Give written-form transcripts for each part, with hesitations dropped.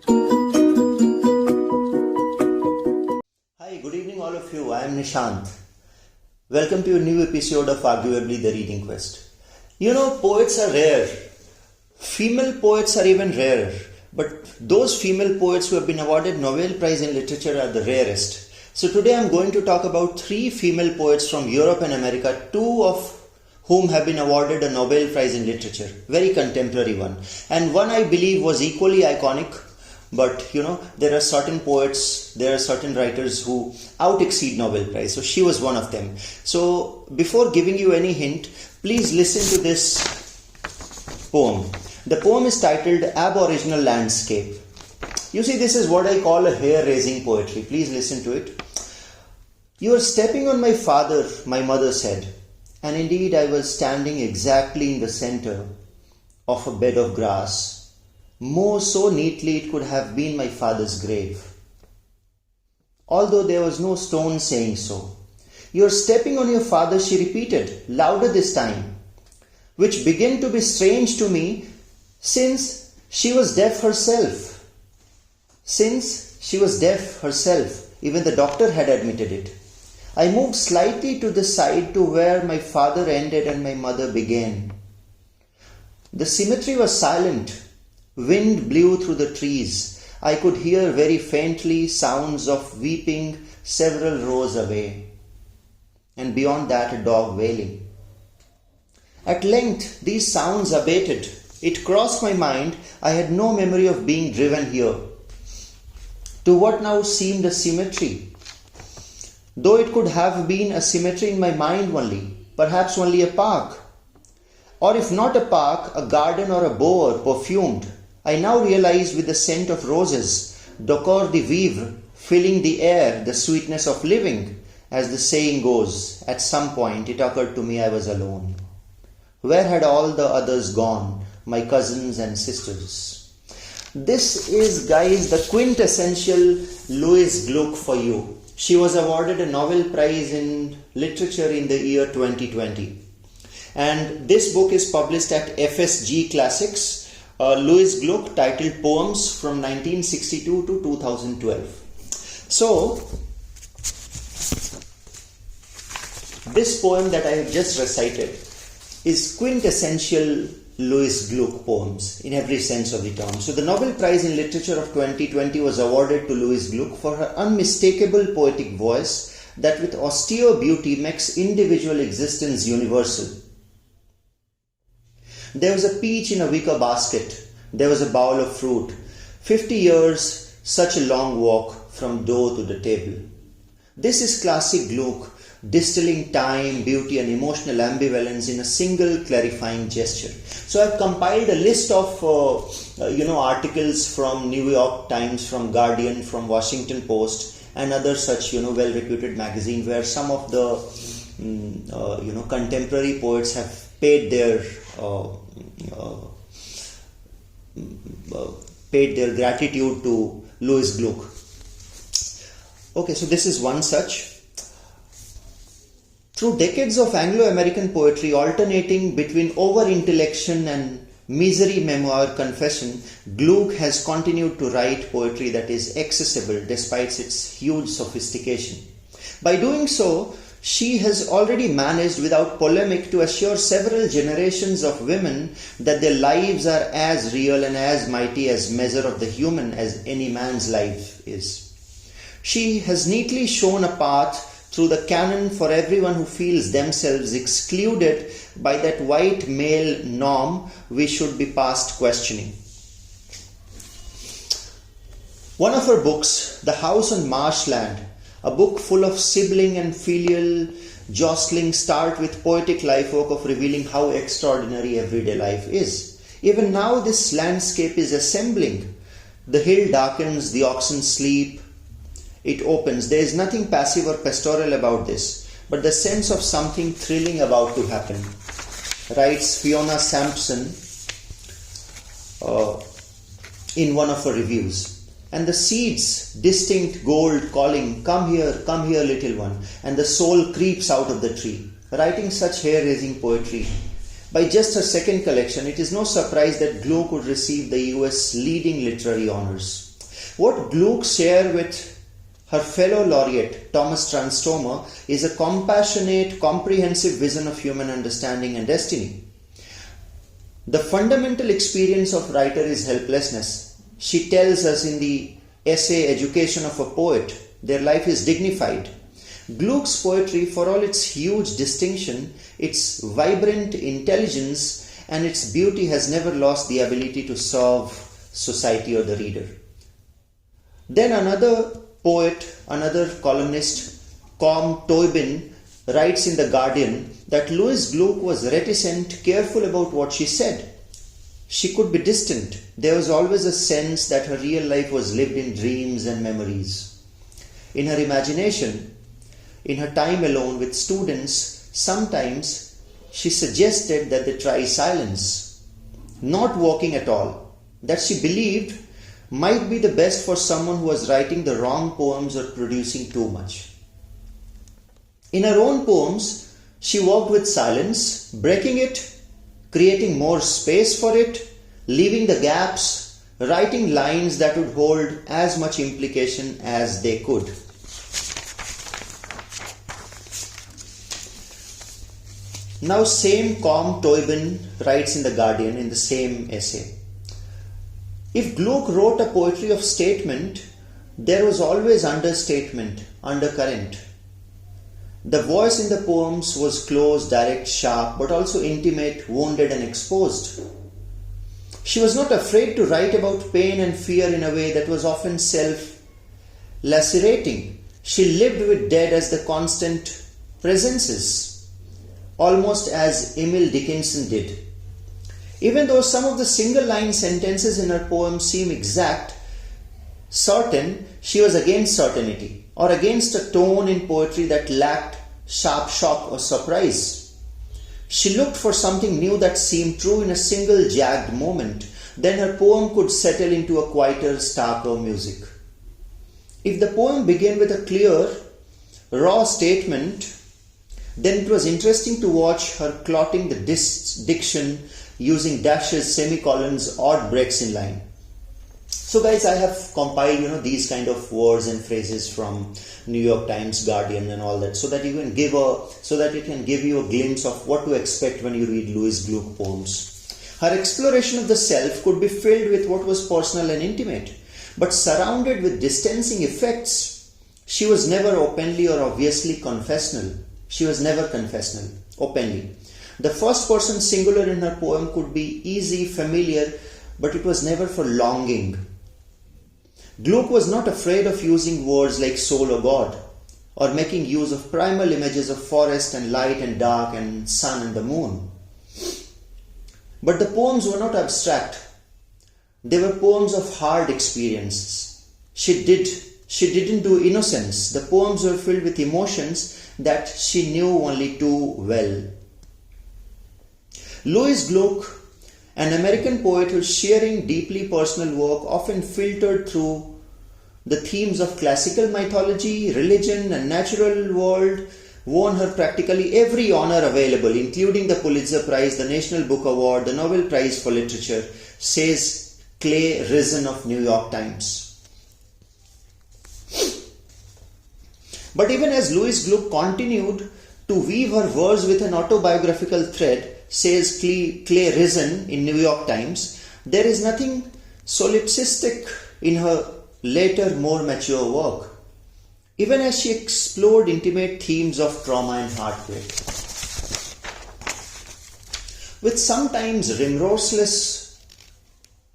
Hi, good evening all of you. I am Nishant. Welcome to a new episode of Arguably the Reading Quest. You know, poets are rare. Female poets are even rarer. But those female poets who have been awarded Nobel Prize in Literature are the rarest. So today I am going to talk about 3 female poets from Europe and America, 2 of whom have been awarded a Nobel Prize in Literature. Very contemporary one. And one I believe was equally iconic. But you know, there are certain poets, there are certain writers who out-exceed Nobel Prize. So she was one of them. So before giving you any hint, please listen to this poem. The poem is titled Aboriginal Landscape. You see, this is what I call a hair-raising poetry. Please listen to it. You are stepping on my father, my mother said. And indeed I was standing exactly in the center of a bed of grass. More so neatly it could have been my father's grave. Although there was no stone saying so. You are stepping on your father, she repeated, louder this time, which began to be strange to me since she was deaf herself. Even the doctor had admitted it. I moved slightly to the side to where my father ended and my mother began. The cemetery was silent. Wind blew through the trees. I could hear very faintly sounds of weeping several rows away. And beyond that, a dog wailing. At length, these sounds abated. It crossed my mind I had no memory of being driven here to what now seemed a cemetery. Though it could have been a cemetery in my mind only, perhaps only a park. Or if not a park, a garden or a bower perfumed. I now realized with the scent of roses, d'ocor de vivre, filling the air, the sweetness of living. As the saying goes, at some point it occurred to me I was alone. Where had all the others gone, my cousins and sisters? This is, guys, the quintessential Louise Glück for you. She was awarded a Nobel Prize in Literature in the year 2020. And this book is published at FSG Classics. Louise Glück, titled Poems from 1962 to 2012. So, this poem that I have just recited is quintessential Louise Glück poems in every sense of the term. So the Nobel Prize in Literature of 2020 was awarded to Louise Glück for her unmistakable poetic voice that with austere beauty makes individual existence universal. There was a peach in a wicker basket. There was a bowl of fruit. 50 years, such a long walk from door to the table. This is classic Glück, distilling time, beauty and emotional ambivalence in a single clarifying gesture. So I've compiled a list of articles from New York Times, from Guardian, from Washington Post and other such well-reputed magazines where some of the contemporary poets have paid their gratitude to Louise Glück. Okay, so this is one such. Through decades of Anglo-American poetry alternating between over-intellection and misery memoir confession, Glück has continued to write poetry that is accessible despite its huge sophistication. By doing so, she has already managed without polemic to assure several generations of women that their lives are as real and as mighty as measure of the human as any man's life is. She has neatly shown a path through the canon for everyone who feels themselves excluded by that white male norm we should be past questioning. One of her books, The House on Marshland, a book full of sibling and filial jostling, start with poetic life work of revealing how extraordinary everyday life is. Even now this landscape is assembling. The hill darkens, the oxen sleep, it opens. There is nothing passive or pastoral about this, but the sense of something thrilling about to happen, writes Fiona Sampson in one of her reviews. And the seeds, distinct gold, calling, come here, little one, and the soul creeps out of the tree. Writing such hair-raising poetry. By just her second collection, it is no surprise that Glück could receive the US leading literary honors. What Glück shares with her fellow laureate, Thomas Tranströmer, is a compassionate, comprehensive vision of human understanding and destiny. The fundamental experience of writer is helplessness. She tells us in the essay Education of a Poet, their life is dignified. Glück's poetry, for all its huge distinction, its vibrant intelligence and its beauty, has never lost the ability to serve society or the reader. Then another poet, another columnist, Com Toibin, writes in The Guardian that Louise Glück was reticent, careful about what she said. She could be distant. There was always a sense that her real life was lived in dreams and memories. In her imagination, in her time alone with students, sometimes she suggested that they try silence, not walking at all, that she believed might be the best for someone who was writing the wrong poems or producing too much. In her own poems, she walked with silence, breaking it, creating more space for it, leaving the gaps, writing lines that would hold as much implication as they could. Now same Com Toibin writes in The Guardian in the same essay. If Glück wrote a poetry of statement, there was always understatement, undercurrent. The voice in the poems was close, direct, sharp, but also intimate, wounded and exposed. She was not afraid to write about pain and fear in a way that was often self-lacerating. She lived with death as the constant presences, almost as Emil Dickinson did. Even though some of the single-line sentences in her poems seem exact, certain, she was against certainty, or against a tone in poetry that lacked sharp shock or surprise. She looked for something new that seemed true in a single jagged moment. Then her poem could settle into a quieter, starker music. If the poem began with a clear, raw statement, then it was interesting to watch her clotting the diction using dashes, semicolons, odd breaks in line. So guys, I have compiled these kind of words and phrases from New York Times, Guardian and all that, so that it can give you a glimpse of what to expect when you read Louise Glück poems. Her exploration of the self could be filled with what was personal and intimate, but surrounded with distancing effects. She was never openly or obviously confessional. She was never confessional, openly. The first person singular in her poem could be easy, familiar, but it was never for longing. Glück was not afraid of using words like soul or God, or making use of primal images of forest and light and dark and sun and the moon. But the poems were not abstract. They were poems of hard experiences. She didn't do innocence. The poems were filled with emotions that she knew only too well. Louise Glück, an American poet whose sharing deeply personal work often filtered through the themes of classical mythology, religion and natural world, won her practically every honor available, including the Pulitzer Prize, the National Book Award, the Nobel Prize for Literature, says Clay Risen of New York Times. But even as Louise Glück continued to weave her verse with an autobiographical thread, says Clay Risen in New York Times, there is nothing solipsistic in her later, more mature work, even as she explored intimate themes of trauma and heartbreak. With sometimes remorseless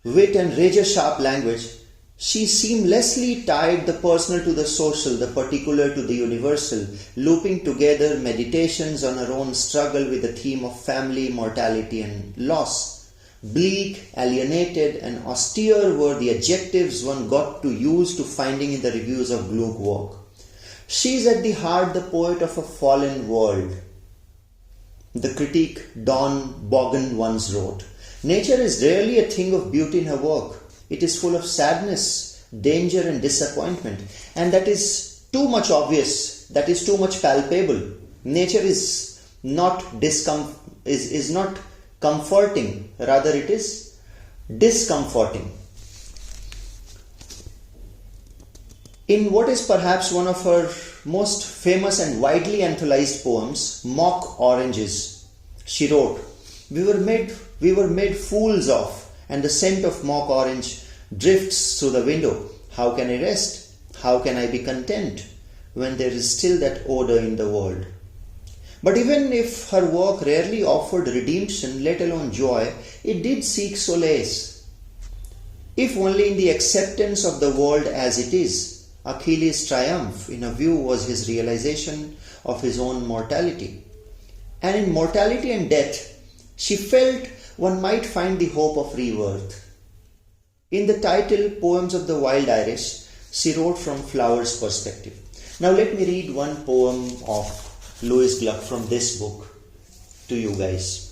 wit and razor-sharp language, she seamlessly tied the personal to the social, the particular to the universal, looping together meditations on her own struggle with the theme of family, mortality and loss. Bleak, alienated and austere were the adjectives one got to use to finding in the reviews of Glück work. She is at the heart the poet of a fallen world. The critic Don Bogan once wrote, "Nature is rarely a thing of beauty in her work. It is full of sadness, danger and disappointment, and that is too much obvious, that is too much palpable. Nature is not comforting, rather it is discomforting." In what is perhaps one of her most famous and widely anthologized poems, Mock Oranges, she wrote, we were made fools of, and the scent of mock orange drifts through the window. How can I rest? How can I be content when there is still that odor in the world? But even if her work rarely offered redemption, let alone joy, it did seek solace. If only in the acceptance of the world as it is. Achilles' triumph, in a view, was his realization of his own mortality. And in mortality and death, she felt one might find the hope of rebirth. In the title, Poems of the Wild Irish, she wrote from flower's perspective. Now let me read one poem of Louise Glück from this book to you guys.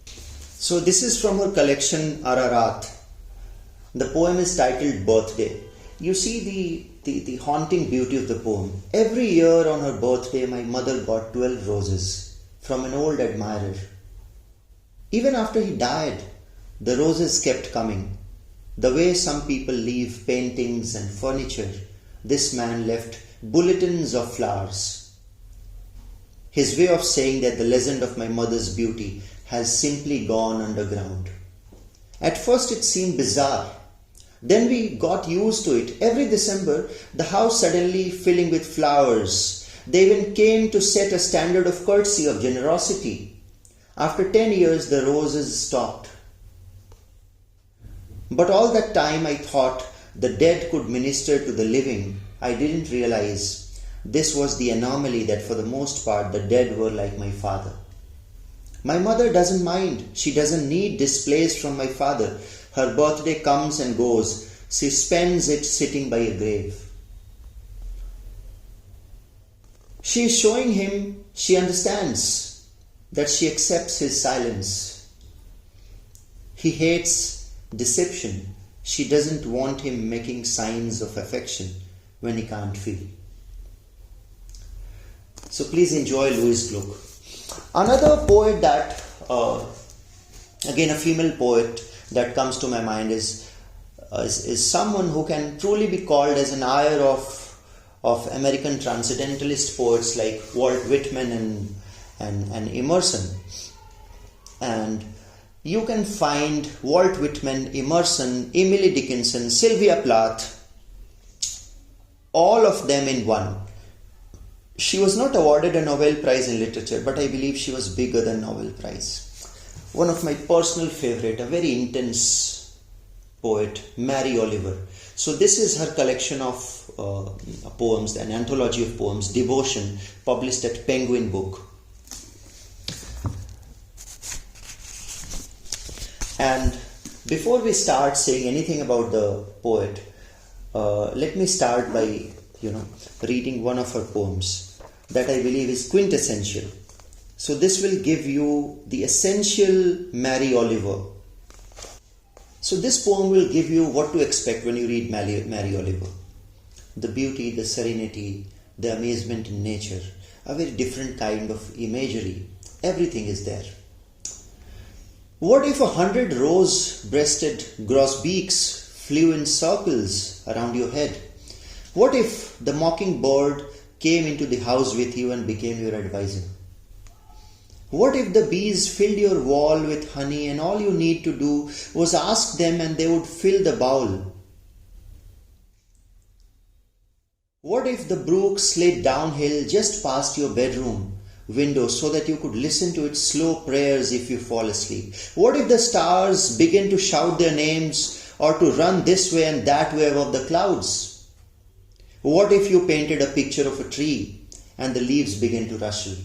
So this is from her collection Ararat. The poem is titled Birthday. You see the haunting beauty of the poem. Every year on her birthday, my mother got 12 roses from an old admirer. Even after he died, the roses kept coming. The way some people leave paintings and furniture, this man left bulletins of flowers. His way of saying that the legend of my mother's beauty has simply gone underground. At first it seemed bizarre. Then we got used to it. Every December, the house suddenly filling with flowers. They even came to set a standard of courtesy, of generosity. After 10 years, the roses stopped. But all that time I thought the dead could minister to the living. I didn't realize this was the anomaly, that for the most part the dead were like my father. My mother doesn't mind. She doesn't need displays from my father. Her birthday comes and goes. She spends it sitting by a grave. She is showing him she understands, that she accepts his silence. He hates deception. She doesn't want him making signs of affection when he can't feel. So please enjoy Louise Glück. Another poet that, again a female poet, that comes to my mind is someone who can truly be called as an ire of American transcendentalist poets like Walt Whitman and Emerson. And you can find Walt Whitman, Emerson, Emily Dickinson, Sylvia Plath, all of them in one. She was not awarded a Nobel Prize in Literature, but I believe she was bigger than Nobel Prize. One of my personal favorite, a very intense poet, Mary Oliver. So this is her collection of poems, an anthology of poems, Devotion, published at Penguin Book. And before we start saying anything about the poet, let me start by reading one of her poems that I believe is quintessential. So this will give you the essential Mary Oliver. So this poem will give you what to expect when you read Mary Oliver. The beauty, the serenity, the amazement in nature, a very different kind of imagery. Everything is there. What if 100 rose-breasted grosbeaks flew in circles around your head? What if the mockingbird came into the house with you and became your advisor? What if the bees filled your wall with honey and all you need to do was ask them and they would fill the bowl? What if the brook slid downhill just past your bedroom window so that you could listen to its slow prayers if you fall asleep? What if the stars begin to shout their names or to run this way and that way above the clouds? What if you painted a picture of a tree and the leaves began to rustle?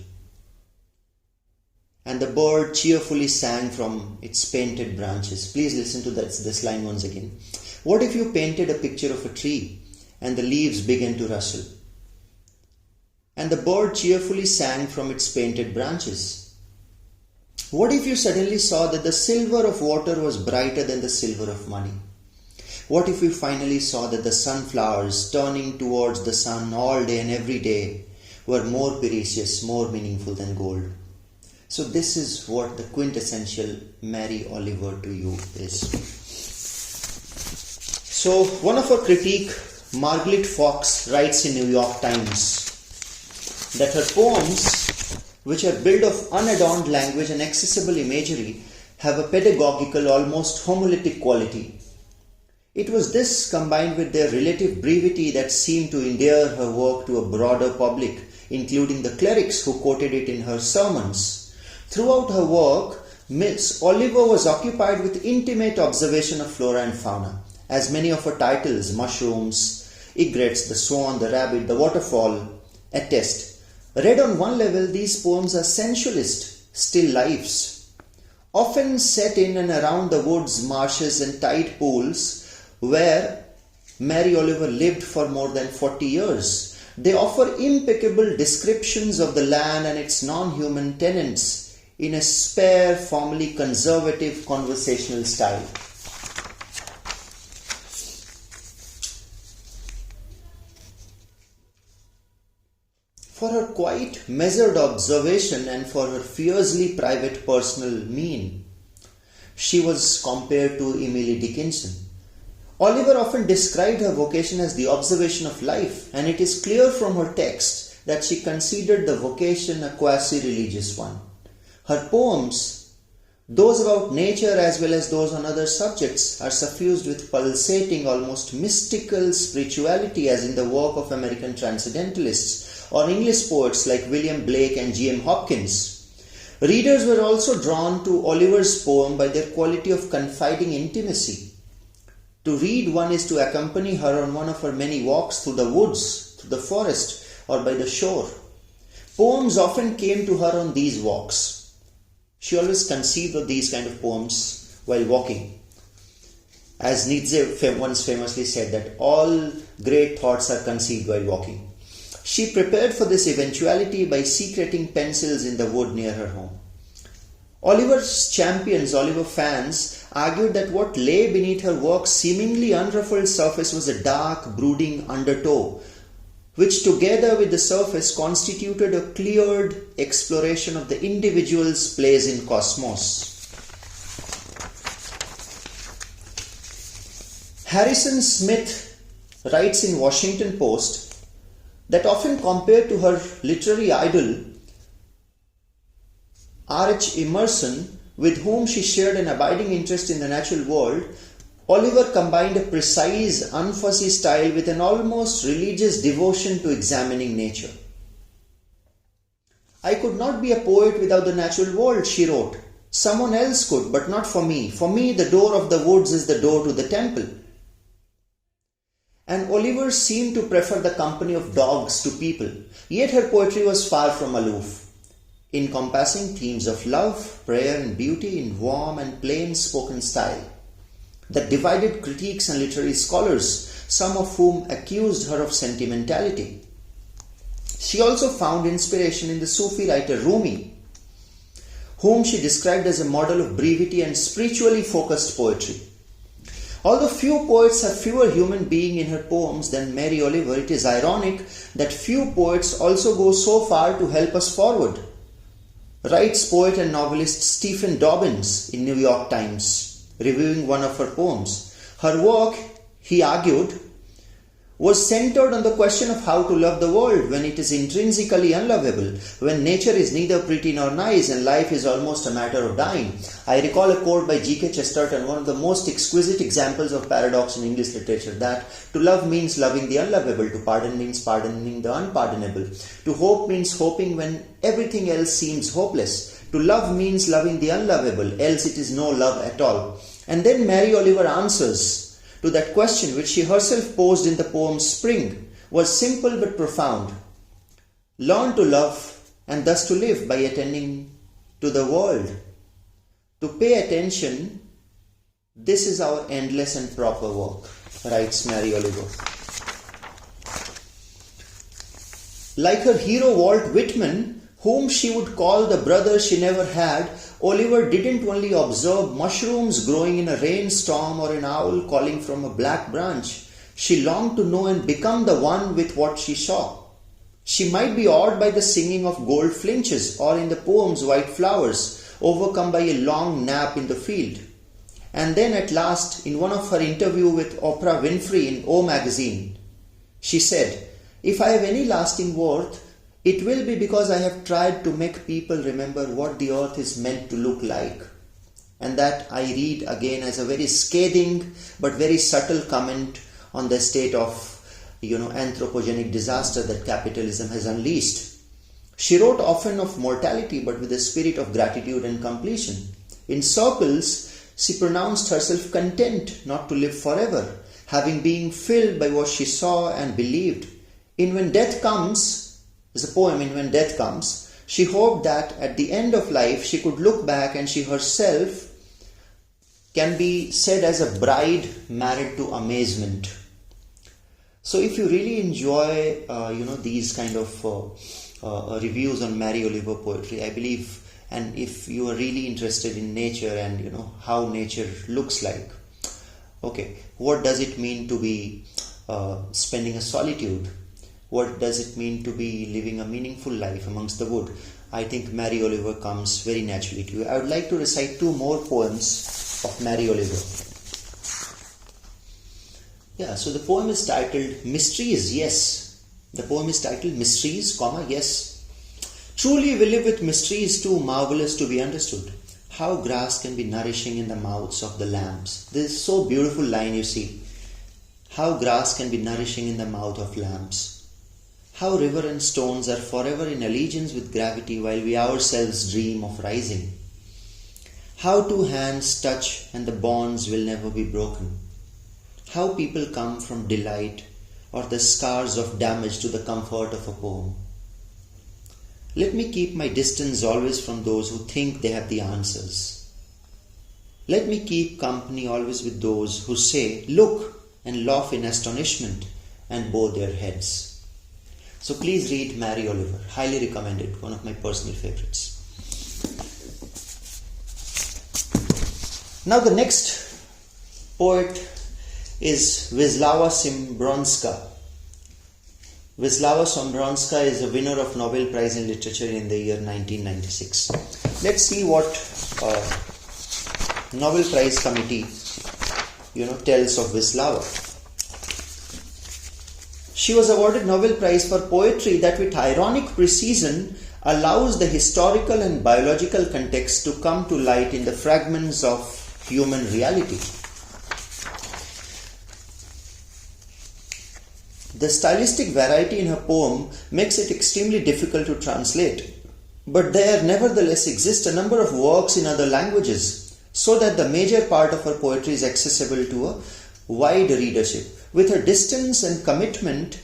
And the bird cheerfully sang from its painted branches. Please listen to this line once again. What if you painted a picture of a tree and the leaves began to rustle? And the bird cheerfully sang from its painted branches. What if you suddenly saw that the silver of water was brighter than the silver of money? What if you finally saw that the sunflowers turning towards the sun all day and every day were more precious, more meaningful than gold? So this is what the quintessential Mary Oliver to you is. So one of her critique, Margaret Fox, writes in New York Times that her poems, which are built of unadorned language and accessible imagery, have a pedagogical, almost homiletic quality. It was this, combined with their relative brevity, that seemed to endear her work to a broader public, including the clerics who quoted it in her sermons. Throughout her work, Miss Oliver was occupied with intimate observation of flora and fauna, as many of her titles, mushrooms, egrets, the swan, the rabbit, the waterfall, attest. Read on one level, these poems are sensualist, still lifes, often set in and around the woods, marshes and tide pools where Mary Oliver lived for more than 40 years. They offer impeccable descriptions of the land and its non-human tenants in a spare, formally conservative conversational style. For her quite measured observation and for her fiercely private personal mien, she was compared to Emily Dickinson. Oliver often described her vocation as the observation of life, and it is clear from her text that she considered the vocation a quasi-religious one. Her poems, those about nature as well as those on other subjects, are suffused with pulsating, almost mystical spirituality, as in the work of American transcendentalists or English poets like William Blake and G.M. Hopkins. Readers were also drawn to Oliver's poem by their quality of confiding intimacy. To read one is to accompany her on one of her many walks through the woods, through the forest, or by the shore. Poems often came to her on these walks. She always conceived of these kind of poems while walking. As Nietzsche once famously said that all great thoughts are conceived while walking. She prepared for this eventuality by secreting pencils in the wood near her home. Oliver's champions, Oliver fans, argued that what lay beneath her work's seemingly unruffled surface was a dark, brooding undertow, which together with the surface constituted a cleared exploration of the individual's place in cosmos. Harrison Smith writes in Washington Post that often compared to her literary idol, R.H. Emerson, with whom she shared an abiding interest in the natural world, Oliver combined a precise, unfussy style with an almost religious devotion to examining nature. "I could not be a poet without the natural world," she wrote. "Someone else could, but not for me. For me, the door of the woods is the door to the temple." And Oliver seemed to prefer the company of dogs to people, yet her poetry was far from aloof, encompassing themes of love, prayer and beauty in warm and plain spoken style that divided critics and literary scholars, some of whom accused her of sentimentality. She also found inspiration in the Sufi writer Rumi, whom she described as a model of brevity and spiritually focused poetry. Although few poets have fewer human beings in her poems than Mary Oliver, it is ironic that few poets also go so far to help us forward, writes poet and novelist Stephen Dobbins in New York Times, reviewing one of her poems. Her work, he argued, was centered on the question of how to love the world when it is intrinsically unlovable, when nature is neither pretty nor nice and life is almost a matter of dying. I recall a quote by G.K. Chesterton, one of the most exquisite examples of paradox in English literature, that to love means loving the unlovable, to pardon means pardoning the unpardonable, to hope means hoping when everything else seems hopeless, to love means loving the unlovable, else it is no love at all. And then Mary Oliver answers to that question, which she herself posed in the poem Spring, was simple but profound. Learn to love and thus to live by attending to the world. To pay attention, this is our endless and proper work, writes Mary Oliver. Like her hero Walt Whitman, whom she would call the brother she never had, Oliver didn't only observe mushrooms growing in a rainstorm or an owl calling from a black branch. She longed to know and become the one with what she saw. She might be awed by the singing of gold flinches or in the poem's white flowers, overcome by a long nap in the field. And then at last, in one of her interview with Oprah Winfrey in O magazine, she said, "If I have any lasting worth, it will be because I have tried to make people remember what the earth is meant to look like." And that I read again as a very scathing but very subtle comment on the state of, anthropogenic disaster that capitalism has unleashed. She wrote often of mortality, but with a spirit of gratitude and completion. In circles, she pronounced herself content not to live forever, having been filled by what she saw and believed. In When Death Comes, is a poem in When Death Comes, she hoped that at the end of life she could look back and she herself can be said as a bride married to amazement. So if you really enjoy, these kind of reviews on Mary Oliver poetry, I believe, and if you are really interested in nature and how nature looks like, okay, what does it mean to be spending a solitude? What does it mean to be living a meaningful life amongst the wood? I think Mary Oliver comes very naturally to you. I would like to recite 2 more poems of Mary Oliver. So the poem is titled Mysteries, Yes. The poem is titled Mysteries, Yes. Truly we live with mysteries too marvelous to be understood. How grass can be nourishing in the mouths of the lambs. This is so beautiful line, you see. How grass can be nourishing in the mouth of lambs. How river and stones are forever in allegiance with gravity while we ourselves dream of rising. How 2 hands touch and the bonds will never be broken. How people come from delight or the scars of damage to the comfort of a poem. Let me keep my distance always from those who think they have the answers. Let me keep company always with those who say, "Look," and laugh in astonishment and bow their heads. So please read Mary Oliver. Highly recommended. One of my personal favorites. Now the next poet is Wisława Szymborska. Wisława Szymborska is a winner of Nobel Prize in Literature in the year 1996. Let's see what Nobel Prize Committee tells of Wisława. She was awarded Nobel Prize for poetry that with ironic precision allows the historical and biological context to come to light in the fragments of human reality. The stylistic variety in her poem makes it extremely difficult to translate, but there nevertheless exist a number of works in other languages, so that the major part of her poetry is accessible to a wide readership. With her distance and commitment,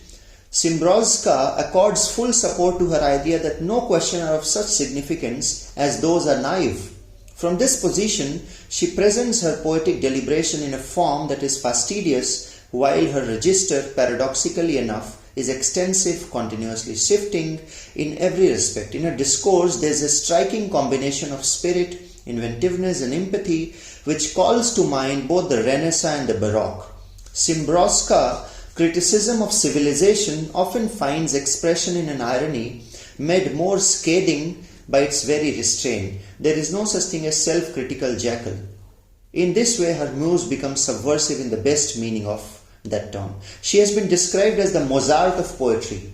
Szymborska accords full support to her idea that no question are of such significance as those are naive. From this position, she presents her poetic deliberation in a form that is fastidious, while her register, paradoxically enough, is extensive, continuously shifting in every respect. In her discourse, there is a striking combination of spirit, inventiveness and empathy, which calls to mind both the Renaissance and the Baroque. Szymborska's criticism of civilization often finds expression in an irony made more scathing by its very restraint. There is no such thing as self-critical jackal. In this way, her muse becomes subversive in the best meaning of that term. She has been described as the Mozart of poetry,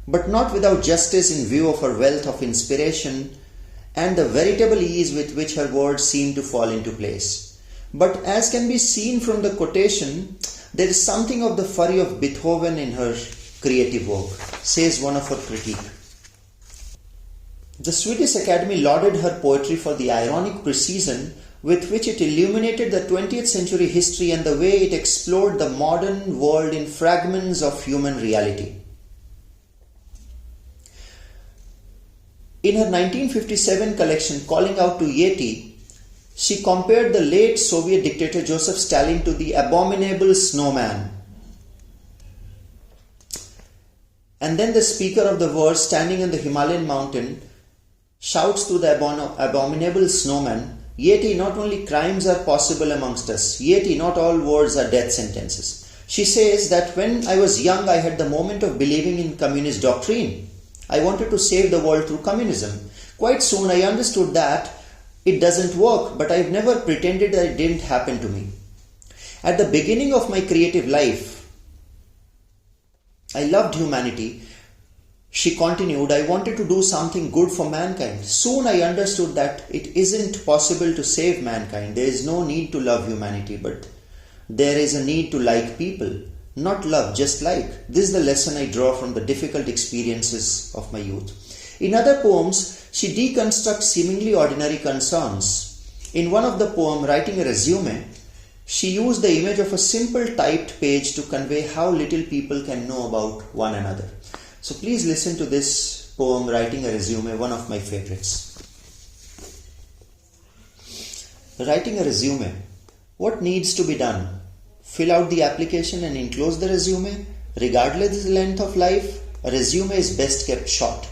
but not without justice in view of her wealth of inspiration and the veritable ease with which her words seem to fall into place. But as can be seen from the quotation, there is something of the fury of Beethoven in her creative work, says one of her critiques. The Swedish Academy lauded her poetry for the ironic precision with which it illuminated the 20th century history and the way it explored the modern world in fragments of human reality. In her 1957 collection, Calling Out to Yeti, she compared the late Soviet dictator Joseph Stalin to the abominable snowman. And then the speaker of the verse, standing on the Himalayan mountain, shouts to the abominable snowman, "Yeti, not only crimes are possible amongst us. Yeti, not all words are death sentences." She says that when I was young, I had the moment of believing in communist doctrine. I wanted to save the world through communism. Quite soon I understood that It doesn't work, but I've never pretended that it didn't happen to me. At the beginning of my creative life, I loved humanity. She continued, I wanted to do something good for mankind. Soon I understood that it isn't possible to save mankind. There is no need to love humanity, but there is a need to like people. Not love, just like. This is the lesson I draw from the difficult experiences of my youth. In other poems, she deconstructs seemingly ordinary concerns. In one of the poems, Writing a Resume, she used the image of a simple typed page to convey how little people can know about one another. So please listen to this poem, Writing a Resume, one of my favorites. Writing a resume. What needs to be done? Fill out the application and enclose the resume. Regardless of the length of life, a resume is best kept short.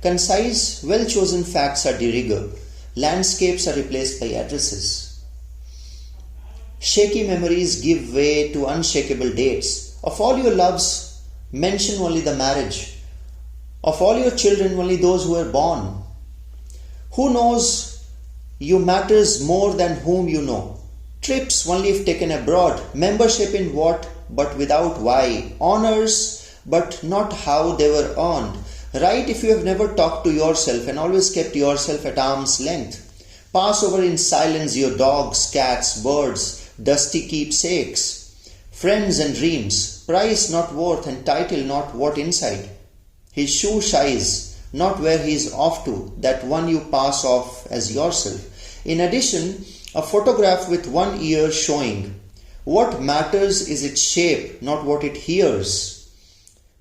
Concise, well-chosen facts are de rigueur. Landscapes are replaced by addresses. Shaky memories give way to unshakable dates. Of all your loves, mention only the marriage. Of all your children, only those who were born. Who knows you matters more than whom you know. Trips only if taken abroad. Membership in what but without why. Honors but not how they were earned. Write if you have never talked to yourself and always kept yourself at arm's length. Pass over in silence your dogs, cats, birds, dusty keepsakes, friends and dreams. Price not worth and title not what inside. His shoe shies not where he is off to, that one you pass off as yourself. In addition, a photograph with one ear showing. What matters is its shape, not what it hears.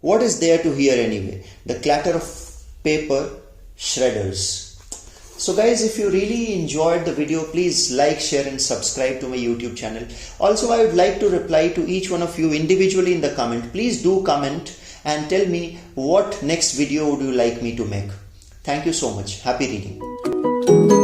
What is there to hear anyway? The clatter of paper shredders. So guys, if you really enjoyed the video, please like, share and subscribe to my YouTube channel. Also, I would like to reply to each one of you individually in the comment. Please do comment and tell me what next video would you like me to make. Thank you so much. Happy reading.